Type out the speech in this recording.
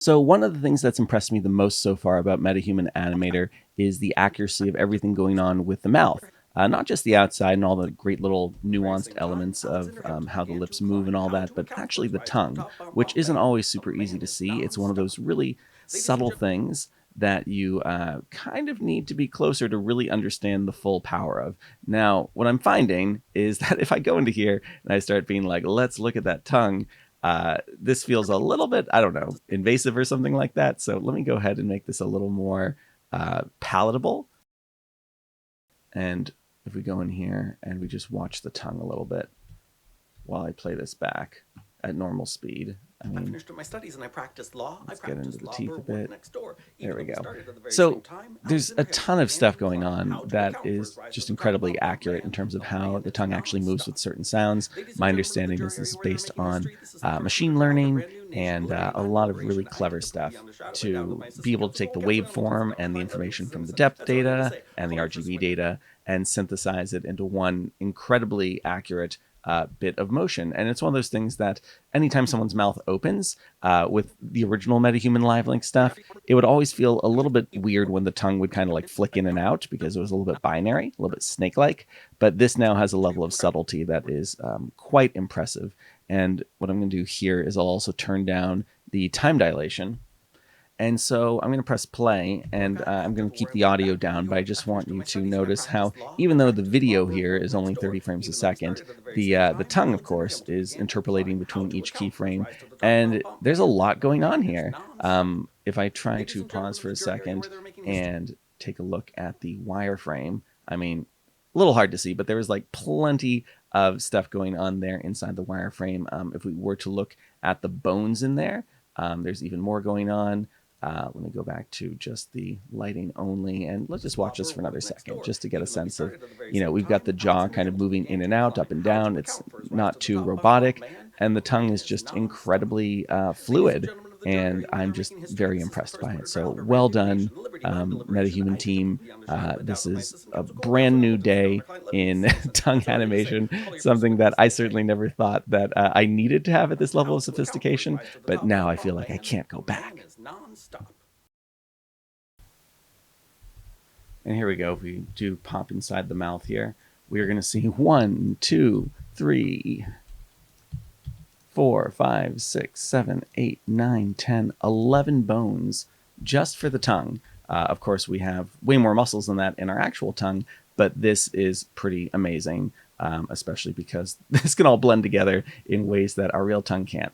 So one of the things that's impressed me the most so far about MetaHuman Animator is the accuracy of everything going on with the mouth. Not just the outside and all the great little nuanced elements of how the lips move and all that, but actually the tongue, which isn't always super easy to see. It's one of those really subtle things that you kind of need to be closer to really understand the full power of. Now, what I'm finding is that if I go into here and I start being like, let's look at that tongue, this feels a little bit, I don't know, invasive or something like that. So let me go ahead and make this a little more palatable. And if we go in here and we just watch the tongue a little bit while I play this back at normal speed. I finished my studies and I practiced law. Let's get into the teeth a bit. Next door. There we go. The So time, there's a ton of stuff going on that is just incredibly accurate in terms of how the tongue actually moves with certain sounds. My understanding is this is based on machine learning and a lot of really clever stuff to be able to take the waveform and the information from the depth data and the RGB data and synthesize it into one incredibly accurate bit of motion. And it's one of those things that anytime someone's mouth opens with the original MetaHuman Live Link stuff, it would always feel a little bit weird when the tongue would kind of like flick in and out because it was a little bit binary, a little bit snake-like. But this now has a level of subtlety that is quite impressive. And what I'm going to do here is I'll also turn down the time dilation. And so I'm going to press play, and I'm going to keep the audio down, but I just want you to notice how, even though the video here is only 30 frames a second, the tongue, of course, is interpolating between each keyframe, and there's a lot going on here. If I try to pause for a second and take a look at the wireframe, I mean, a little hard to see, but there was like plenty of stuff going on there inside the wireframe. If we were to look at the bones in there, there's even more going on. Let me go back to just the lighting only, and let's just watch this for another second, just to get a sense of, we've got the jaw kind of moving in and out, up and down. It's not too robotic, and the tongue is just incredibly fluid, and I'm just very impressed by it. So well done, MetaHuman team. This is a brand new day in tongue animation, something that I certainly never thought that I needed to have at this level of sophistication, but now I feel like I can't go back. And here we go. If we do pop inside the mouth here, we are going to see 1, 2, 3, 4, 5, 6, 7, 8, 9, 10, 11 bones just for the tongue. Of course, we have way more muscles than that in our actual tongue, but this is pretty amazing, especially because this can all blend together in ways that our real tongue can't.